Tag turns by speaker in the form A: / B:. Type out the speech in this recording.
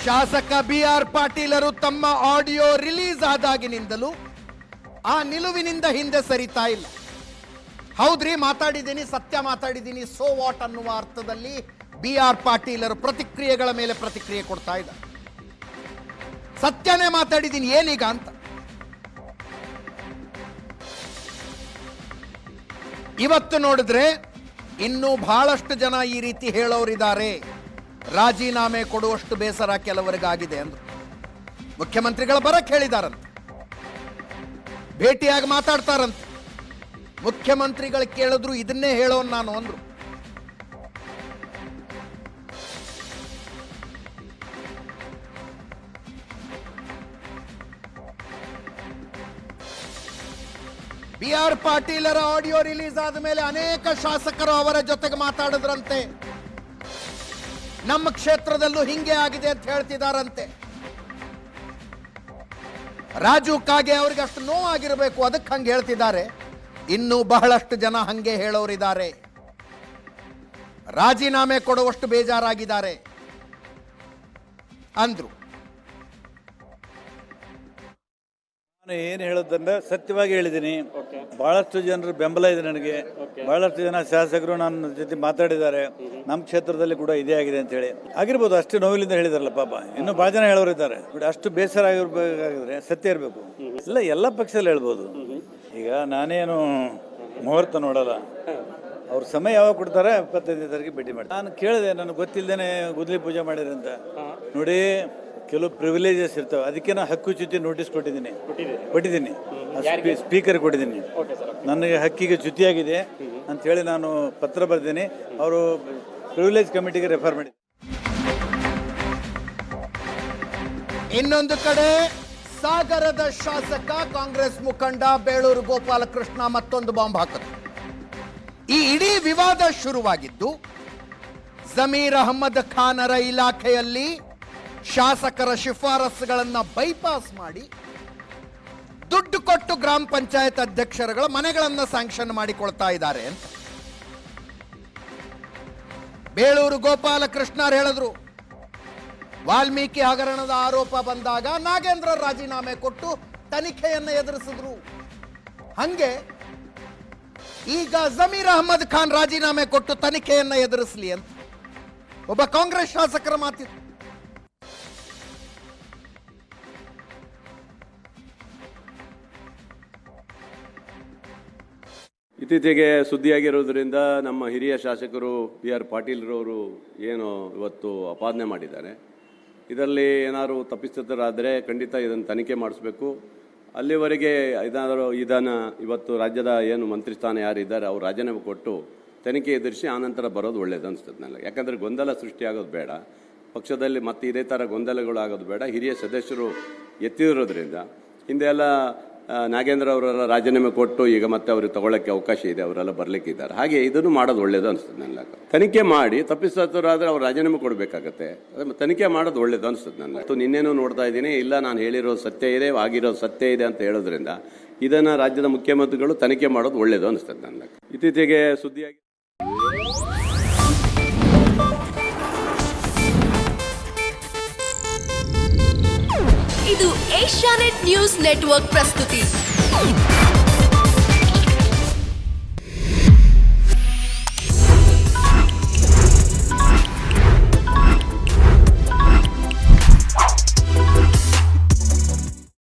A: ಶಾಸಕ BR ಪಾಟೀಲರು ತಮ್ಮ ಆಡಿಯೋ ರಿಲೀಸ್ ಆದಾಗಿನಿಂದಲೂ ಆ ನಿಲುವಿನಿಂದ ಹಿಂದೆ ಸರಿತಾ ಇಲ್ಲ. ಹೌದ್ರಿ, ಮಾತಾಡಿದ್ದೀನಿ, ಸತ್ಯ ಮಾತಾಡಿದ್ದೀನಿ, ಸೋ ವಾಟ್ ಅನ್ನುವ ಅರ್ಥದಲ್ಲಿ BR ಪಾಟೀಲರು ಪ್ರತಿಕ್ರಿಯೆಗಳ ಮೇಲೆ ಪ್ರತಿಕ್ರಿಯೆ ಕೊಡ್ತಾ ಇದ್ದಾರೆ. ಸತ್ಯನೇ ಮಾತಾಡಿದ್ದೀನಿ, ಏನೀಗ ಅಂತ. ಇವತ್ತು ನೋಡಿದ್ರೆ ಇನ್ನೂ ಬಹಳಷ್ಟು ಜನ ಈ ರೀತಿ ಹೇಳೋರಿದ್ದಾರೆ. ರಾಜೀನಾಮೆ ಕೊಡುವಷ್ಟು ಬೇಸರ ಕೆಲವರಿಗಾಗಿದೆ ಅಂದ್ರು. ಮುಖ್ಯಮಂತ್ರಿಗಳ ಬರಕ್ಕೆ ಹೇಳಿದಾರಂತೆ, ಭೇಟಿಯಾಗಿ ಮಾತಾಡ್ತಾರಂತೆ. ಮುಖ್ಯಮಂತ್ರಿಗಳು ಕೇಳಿದ್ರು ಇದನ್ನೇ ಹೇಳೋನ್ ನಾನು ಅಂದ್ರು. BR ಪಾಟೀಲರ ಆಡಿಯೋ ರಿಲೀಸ್ ಆದ ಮೇಲೆ ಅನೇಕ ಶಾಸಕರು ಅವರ ಜೊತೆಗೆ ಮಾತಾಡಿದ್ರಂತೆ. ನಮ್ಮ ಕ್ಷೇತ್ರದಲ್ಲೂ ಹಿಂಗೆ ಆಗಿದೆ ಅಂತ ಹೇಳ್ತಿದಾರಂತೆ. ರಾಜು ಕಾಗೆ ಅವ್ರಿಗೆ ಅಷ್ಟು ನೋವಾಗಿರಬೇಕು, ಅದಕ್ಕೆ ಹಂಗೆ ಹೇಳ್ತಿದ್ದಾರೆ. ಇನ್ನೂ ಬಹಳಷ್ಟು ಜನ ಹಂಗೆ ಹೇಳೋರಿದ್ದಾರೆ. ರಾಜೀನಾಮೆ ಕೊಡುವಷ್ಟು ಬೇಜಾರಾಗಿದ್ದಾರೆ ಅಂದ್ರು.
B: ನಾನು ಏನು ಹೇಳೋದಂದ್ರೆ ಸತ್ಯವಾಗಿ ಹೇಳಿದ್ದೀನಿ. ಬಹಳಷ್ಟು ಜನರ ಬೆಂಬಲ ಇದೆ ನನಗೆ. ಬಹಳಷ್ಟು ಜನ ಶಾಸಕರು ನನ್ನ ಜೊತೆ ಮಾತಾಡಿದ್ದಾರೆ. ನಮ್ಮ ಕ್ಷೇತ್ರದಲ್ಲಿ ಕೂಡ ಇದೇ ಆಗಿದೆ ಅಂತ ಹೇಳಿ ಆಗಿರ್ಬೋದು. ಅಷ್ಟು ನೋವಿಲಿಂದ ಹೇಳಿದಾರಲ್ಲ ಪಾಪ. ಇನ್ನು ಬಹಳ ಜನ ಹೇಳೋರಿದ್ದಾರೆ. ಅಷ್ಟು ಬೇಸರ ಆಗಿರ್ಬೇಕಾಗಿದ್ರೆ ಸತ್ಯ ಇರಬೇಕು. ಇಲ್ಲ, ಎಲ್ಲ ಪಕ್ಷದಲ್ಲಿ ಹೇಳ್ಬೋದು. ಈಗ ನಾನೇನು ಮುಹೂರ್ತ ನೋಡಲ್ಲ. ಅವ್ರ ಸಮಯ ಯಾವಾಗ ಕೊಡ್ತಾರೆ 25ನೇ ತಾರೀಕಿಗೆ ಭೇಟಿ ಮಾಡಿ. ನಾನು ಕೇಳಿದೆ, ನನಗೆ ಗೊತ್ತಿಲ್ಲದೇನೆ ಗುದ್ಲಿ ಪೂಜೆ ಮಾಡಿದ್ರೆ ಅಂತ. ನೋಡಿ, ಕೆಲವು ಪ್ರಿವಿಲೇಜಸ್ ಇರ್ತವೆ. ಅದಕ್ಕೆ ನಾನು ಹಕ್ಕುಚ್ಯುತಿ ನೋಟಿಸ್ ಕೊಟ್ಟಿದ್ದೀನಿ. ಸ್ಪೀಕರ್ ಕೊಟ್ಟಿದ್ದೀನಿ. ನನಗೆ ಹಕ್ಕಿಗೆ ಚ್ಯುತಿಯಾಗಿದೆ ಅಂತ ಹೇಳಿ ನಾನು ಪತ್ರ ಬರೆದಿದ್ದೀನಿ. ಅವರು ಪ್ರಿವಿಲೇಜ್ ಕಮಿಟಿಗೆ ರೆಫರ್ ಮಾಡಿ.
A: ಇನ್ನೊಂದು ಕಡೆ ಸಾಗರದ ಶಾಸಕ ಕಾಂಗ್ರೆಸ್ ಮುಖಂಡ ಬೇಳೂರು ಗೋಪಾಲಕೃಷ್ಣ ಮತ್ತೊಂದು ಬಾಂಬ್ ಹಾಕಿದ್ರು. ಈ ಇಡೀ ವಿವಾದ ಶುರುವಾಗಿದ್ದು ಜಮೀರ್ ಅಹಮದ್ ಖಾನರ ಇಲಾಖೆಯಲ್ಲಿ ಶಾಸಕರ ಶಿಫಾರಸುಗಳನ್ನು ಬೈಪಾಸ್ ಮಾಡಿ ದುಡ್ಡು ಕೊಟ್ಟು ಗ್ರಾಮ ಪಂಚಾಯತ್ ಅಧ್ಯಕ್ಷರುಗಳ ಮನೆಗಳನ್ನು ಸ್ಯಾಂಕ್ಷನ್ ಮಾಡಿಕೊಳ್ತಾ ಇದ್ದಾರೆ ಅಂತ ಬೇಳೂರು ಗೋಪಾಲಕೃಷ್ಣರು ಹೇಳಿದ್ರು. ವಾಲ್ಮೀಕಿ ಹಗರಣದ ಆರೋಪ ಬಂದಾಗ ನಾಗೇಂದ್ರ ರಾಜೀನಾಮೆ ಕೊಟ್ಟು ತನಿಖೆಯನ್ನು ಎದುರಿಸಿದ್ರು. ಹಂಗೆ ಈಗ ಜಮೀರ್ ಅಹಮದ್ ಖಾನ್ ರಾಜೀನಾಮೆ ಕೊಟ್ಟು ತನಿಖೆಯನ್ನು ಎದುರಿಸಲಿ ಅಂತ ಒಬ್ಬ ಕಾಂಗ್ರೆಸ್ ಶಾಸಕರ ಮಾತಿದ್ರು.
C: ಇತ್ತೀಚೆಗೆ ಸುದ್ದಿಯಾಗಿರೋದ್ರಿಂದ ನಮ್ಮ ಹಿರಿಯ ಶಾಸಕರು BR ಪಾಟೀಲ್ರವರು ಏನು ಇವತ್ತು ಅಪಾದನೆ ಮಾಡಿದ್ದಾರೆ. ಇದರಲ್ಲಿ ಏನಾದರೂ ತಪ್ಪಿತಸ್ಥರಾದರೆ ಖಂಡಿತ ಇದನ್ನು ತನಿಖೆ ಮಾಡಿಸ್ಬೇಕು. ಅಲ್ಲಿವರೆಗೆ ಇವತ್ತು ರಾಜ್ಯದ ಏನು ಮಂತ್ರಿ ಸ್ಥಾನ ಯಾರಿದ್ದಾರೆ ಅವರು ರಾಜೀನಾಮೆ ಕೊಟ್ಟು ತನಿಖೆ ಎದುರಿಸಿ ಆನಂತರ ಬರೋದು ಒಳ್ಳೇದು ಅನಿಸ್ತದೆ ನನಗೆ. ಯಾಕಂದರೆ ಗೊಂದಲ ಸೃಷ್ಟಿಯಾಗೋದು ಬೇಡ, ಪಕ್ಷದಲ್ಲಿ ಮತ್ತೆ ಇದೇ ಥರ ಗೊಂದಲಗಳು ಆಗೋದು ಬೇಡ. ಹಿರಿಯ ಸದಸ್ಯರು ಎತ್ತಿರೋದ್ರಿಂದ ಹಿಂದೆ ಎಲ್ಲ ನಾಗೇಂದ್ರ ಅವರೆಲ್ಲ ರಾಜೀನಾಮೆ ಕೊಟ್ಟು ಈಗ ಮತ್ತೆ ಅವ್ರಿಗೆ ತಗೊಳ್ಳೋಕ್ಕೆ ಅವಕಾಶ ಇದೆ, ಅವರೆಲ್ಲ ಬರಲಿಕ್ಕಿದ್ದಾರೆ. ಹಾಗೆ ಇದನ್ನು ಮಾಡೋದು ಒಳ್ಳೇದು ಅನಿಸ್ತದೆ ನನಗೆ. ತನಿಖೆ ಮಾಡಿ ತಪ್ಪಿತಸ್ಥರಾದರೆ ಅವ್ರು ರಾಜೀನಾಮೆ ಕೊಡಬೇಕಾಗತ್ತೆ. ತನಿಖೆ ಮಾಡೋದು ಒಳ್ಳೇದು ಅನಿಸ್ತದೆ ನನಗೆ. ನಿನ್ನೇನು ನೋಡ್ತಾ ಇದ್ದೀನಿ, ಇಲ್ಲ ನಾನು ಹೇಳಿರೋ ಸತ್ಯ ಇದೆ, ಆಗಿರೋ ಸತ್ಯ ಇದೆ ಅಂತ ಹೇಳೋದ್ರಿಂದ ಇದನ್ನು ರಾಜ್ಯದ ಮುಖ್ಯಮಂತ್ರಿಗಳು ತನಿಖೆ ಮಾಡೋದು ಒಳ್ಳೇದು ಅನಿಸ್ತದೆ ನನಗೆ. ಇತ್ತೀಚೆಗೆ ಸುದ್ದಿಯಾಗಿ
D: ಇದು ಏಷ್ಯಾನೆಟ್ ನ್ಯೂಸ್ ನೆಟ್ವರ್ಕ್ ಪ್ರಸ್ತುತಿ.